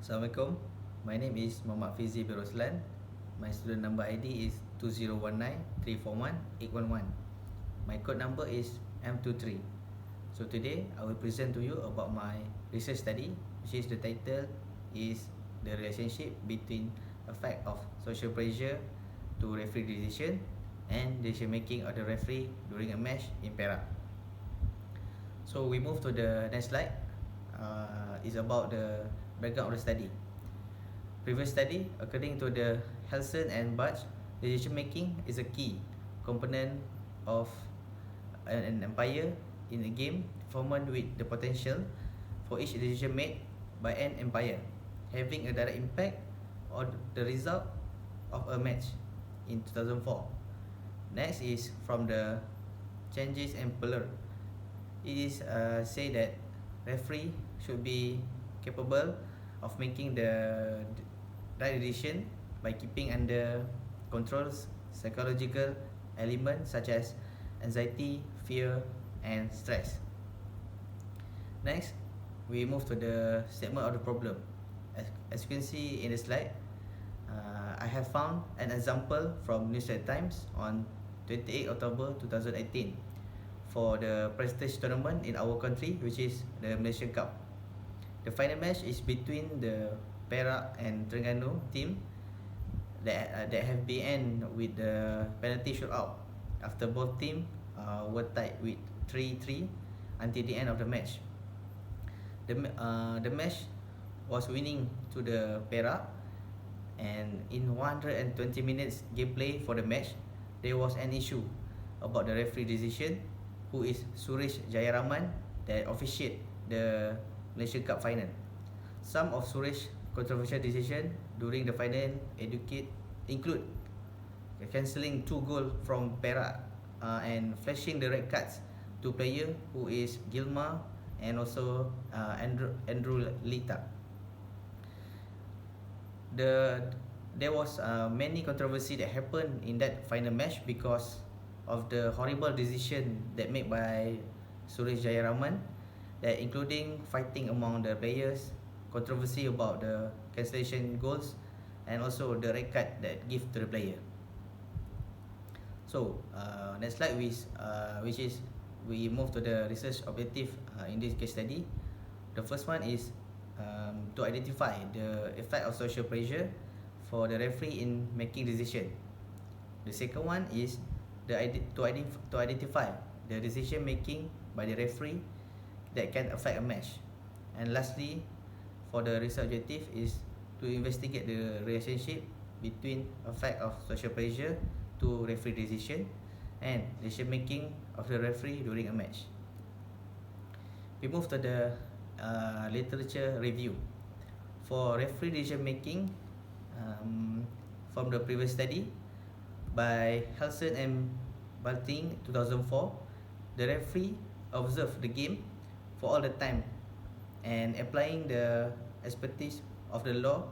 Assalamualaikum. My name is Muhammad Fizi Biroslan. My student number ID is 2019341811. My code number is M23. So today I will present to you about my research study, which is the title is the relationship between effect of social pressure to referee decision and decision making of the referee during a match in Perak. So we move to the next slide. Is about the background of the study. Previous study, according to the Helson and Batch, decision making is a key component of an umpire in a game performance with the potential for each decision made by an umpire having a direct impact on the result of a match in 2004. Next is from the changes and Peller. It is say that referee should be capable of making the right decision by keeping under controls psychological elements such as anxiety, fear, and stress. Next, we move to the statement of the problem. As you can see in the slide, I have found an example from New York Times on 28 October 2018 for the prestige tournament in our country, which is the Malaysian Cup. The final match is between the Perak and Terengganu team that have been end with the penalty shootout after both teams were tied with 3-3 until the end of the match. The match was winning to the Perak, and in 120 minutes gameplay for the match, there was an issue about the referee decision, who is Suresh Jayaraman, that officiate the Malaysian Cup final. Some of Suresh's controversial decisions during the final include cancelling 2 goals from Perak and flashing the red cards to player who is Gilmar and also Andrew Lita. There was many controversy that happened in that final match because of the horrible decision that made by Suresh Jayaraman, that including fighting among the players, controversy about the cancellation goals, and also the red card that give to the player. So next slide, which is we move to the research objective in this case study. The first one is to identify the effect of social pressure for the referee in making decision. The second one is to identify the decision making by the referee that can affect a match. And lastly, for the research objective is to investigate the relationship between effect of social pressure to referee decision and decision making of the referee during a match. We move to the literature review. For referee decision making, from the previous study by Helson and Balting 2004, the referee observed the game for all the time and applying the expertise of the law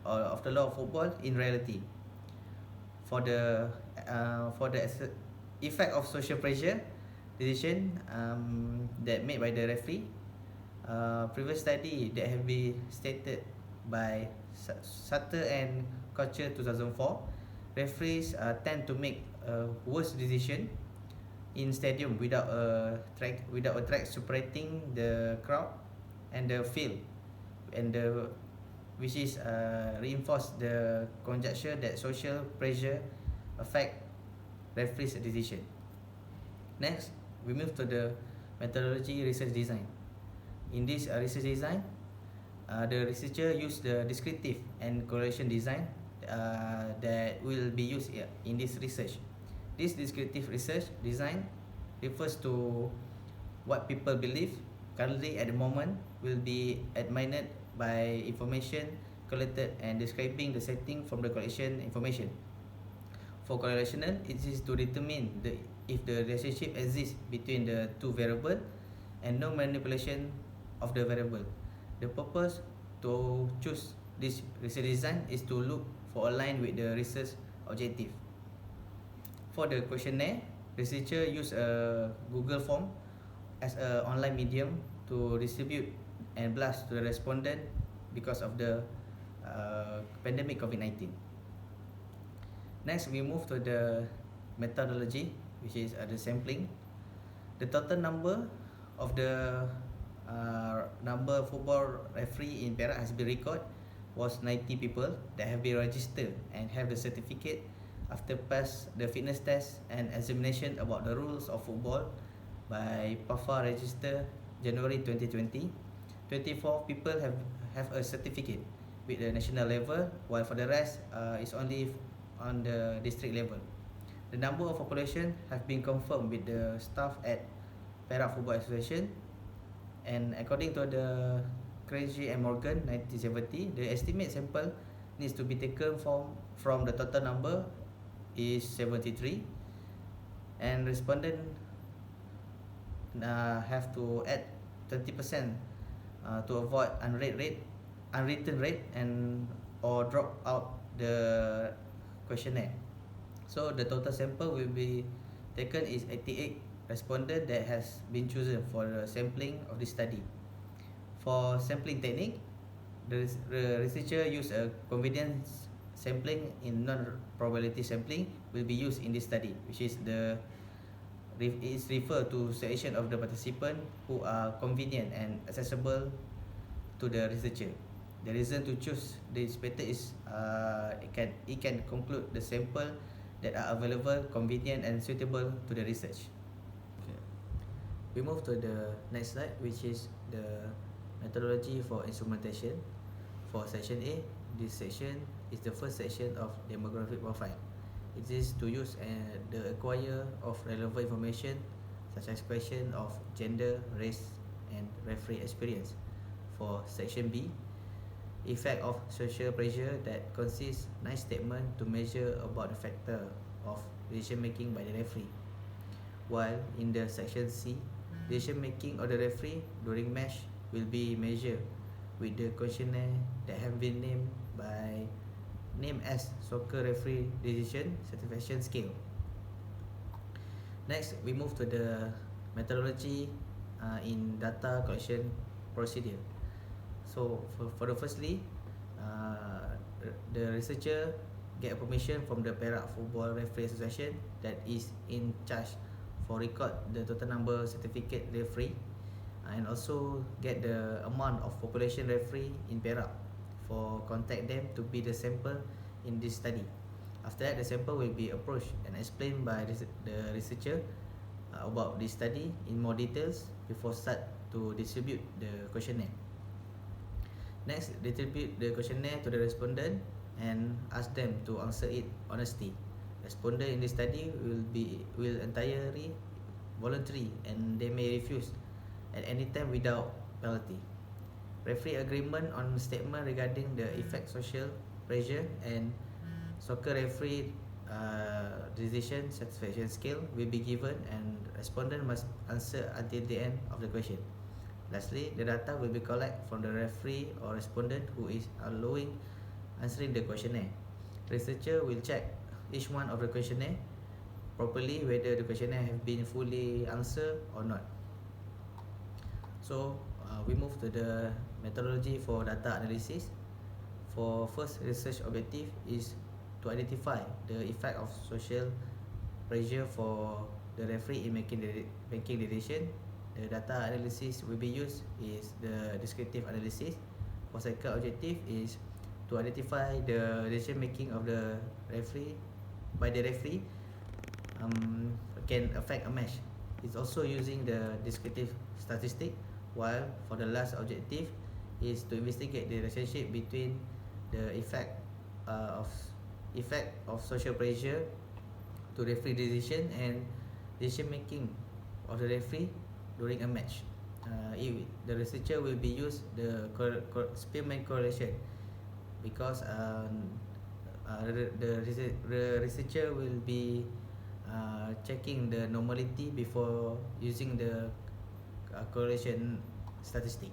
of football in reality. For the effect of social pressure decision that made by the referee, previous study that have been stated by Sutter and Kocher 2004, referees tend to make a worse decision in stadium without a track separating the crowd and the field, and which is reinforce the conjecture that social pressure affect referees' decision. Next, we move to the methodology research design. In this research design, the researcher used the descriptive and correlation design that will be used in this research. This descriptive research design refers to what people believe currently at the moment will be admired by information collected and describing the setting from the collection information. For correlational, it is to determine if the relationship exists between the two variables and no manipulation of the variable. The purpose to choose this research design is to look for align with the research objective. For the questionnaire, researcher use a Google form as an online medium to distribute and blast to the respondent because of the pandemic COVID-19. Next, we move to the methodology, which is the sampling. The total number of the number football referee in Perak has been recorded was 90 people that have been registered and have the certificate after pass the fitness test and examination about the rules of football by PAFA register January 2020. 24 people have a certificate with the national level, while for the rest is only on the district level. The number of population have been confirmed with the staff at Perak Football Association, and according to the Crazy and Morgan 1970, the estimate sample needs to be taken from the total number is 73, and respondent have to add 20% to avoid unwritten rate and or drop out the questionnaire. So the total sample will be taken is 88 respondent that has been chosen for the sampling of this study. For sampling technique, the researcher use a convenience sampling in non-probability sampling will be used in this study, which is is referred to selection of the participant who are convenient and accessible to the researcher. The reason to choose this method is it can conclude the sample that are available, convenient and suitable to the research. Okay. We move to the next slide, which is the methodology for instrumentation. For section A, this section is the first section of demographic profile. It is to use the acquire of relevant information such as question of gender, race and referee experience. For section B, effect of social pressure that consists 9 statements to measure about the factor of decision making by the referee. While in the section C, decision making of the referee during match will be measured with the questionnaire that have been named as soccer referee decision satisfaction scale. Next, we move to the methodology in data collection procedure. So for the firstly, the researcher get permission from the Perak Football Referee Association that is in charge for record the total number certificate referee, and also get the amount of population referee in Perak for contact them to be the sample in this study. After that, the sample will be approached and explained by the researcher about this study in more details before start to distribute the questionnaire. Next, distribute the questionnaire to the respondent and ask them to answer it honestly. Respondent in this study will entirely voluntary and they may refuse at any time without penalty. Referee agreement on statement regarding the effect social pressure and soccer referee decision satisfaction scale will be given, and respondent must answer until the end of the question. Lastly, the data will be collected from the referee or respondent who is allowing answering the questionnaire. Researcher will check each one of the questionnaire properly whether the questionnaire have been fully answered or not. So we move to the methodology for data analysis. For first research objective is to identify the effect of social pressure for the referee in making the decision. The data analysis will be used is the descriptive analysis. For second objective is to identify the decision making of the referee by the referee can affect a match. It's also using the descriptive statistic, while for the last objective is to investigate the relationship between the effect of social pressure to referee decision and decision making of the referee during a match. The researcher will be used the Spearman correlation because the researcher will be checking the normality before using the correlation statistic.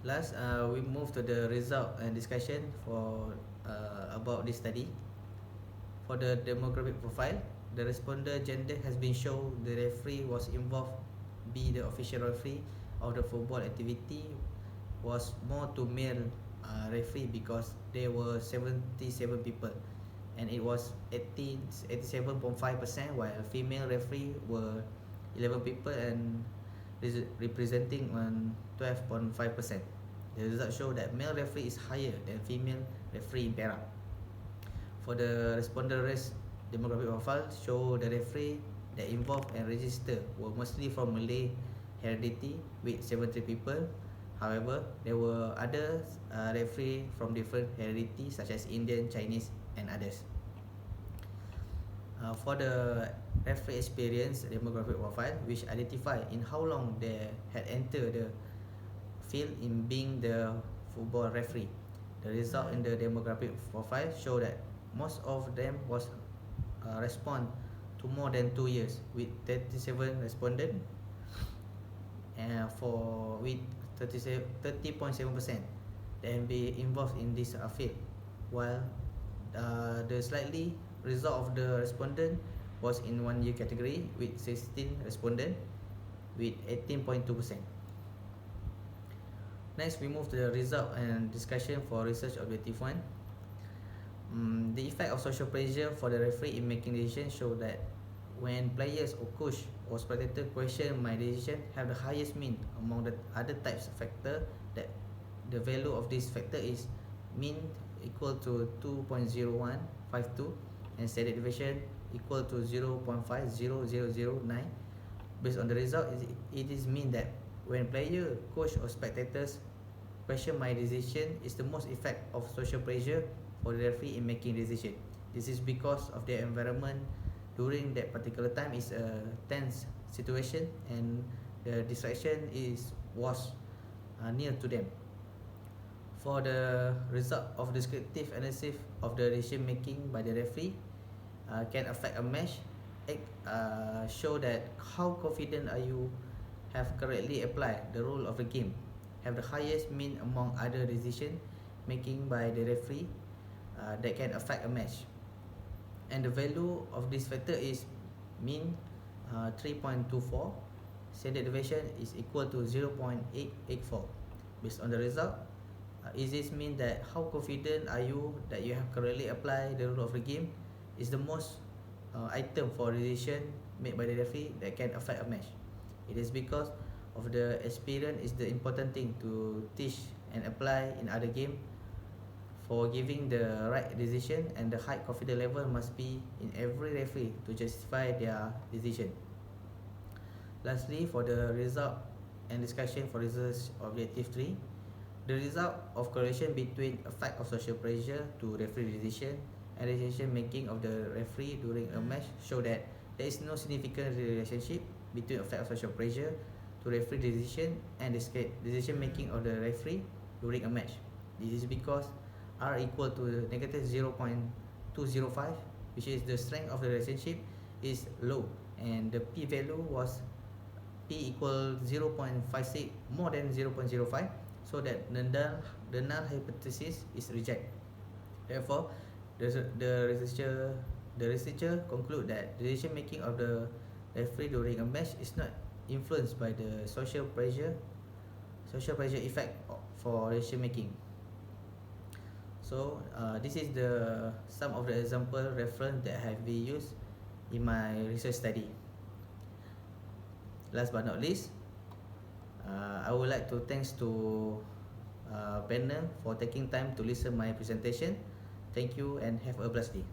Last, we move to the result and discussion for about this study. For the demographic profile, the responder gender has been shown. The referee was involved be the official referee of the football activity was more to male referee because there were 77 people, and it was 87.5%, while female referee were 11 people and representing on 12.5%. The results show that male referee is higher than female referee in Perak. For the responder race demographic profile, show the referee that involved and registered were mostly from Malay heredity with 70 people. However, there were other referee from different heredity such as Indian, Chinese, and others. For the referee experience demographic profile, which identify in how long they had entered the field in being the football referee. The result in the demographic profile show that most of them was respond to more than 2 years, with 37 respondent, and for with 30.7% then be involved in this field, while the slightly result of the respondent was in 1 year category with 16 respondent with 18.2%. Next, we move to the result and discussion for research objective 1. The effect of social pressure for the referee in making decisions show that when players or coach or spectator question my decision have the highest mean among the other types of factor, that the value of this factor is mean equal to 2.0152 and standard deviation equal to 0.50009. Based on the result, it is mean that when player, coach or spectators question my decision is the most effect of social pressure for the referee in making decision. This is because of the environment during that particular time is a tense situation and the distraction was near to them. For the result of descriptive analysis of the decision making by the referee can affect a match, show that how confident are you have correctly applied the rule of the game, have the highest mean among other decision making by the referee that can affect a match. And the value of this factor is mean 3.24, standard deviation is equal to 0.884. Based on the result, is this mean that how confident are you that you have correctly applied the rule of the game is the most item for decision made by the referee that can affect a match. It is because of the experience is the important thing to teach and apply in other game for giving the right decision, and the high confidence level must be in every referee to justify their decision. Lastly, for the result and discussion for research objective 3, the result of correlation between effect of social pressure to referee decision and decision making of the referee during a match show that there is no significant relationship between effect of social pressure to referee decision and decision making of the referee during a match. This is because R equal to negative 0.205, which is the strength of the relationship is low, and the P value was P equal 0.56 more than 0.05, so that the null hypothesis is rejected. Therefore, the researcher conclude that the decision making of the referee during a match is not influenced by the social pressure effect for decision making. So this is some of the example reference that have been used in my research study. Last but not least, I would like to thanks to panel for taking time to listen my presentation. Thank you and have a blessed day.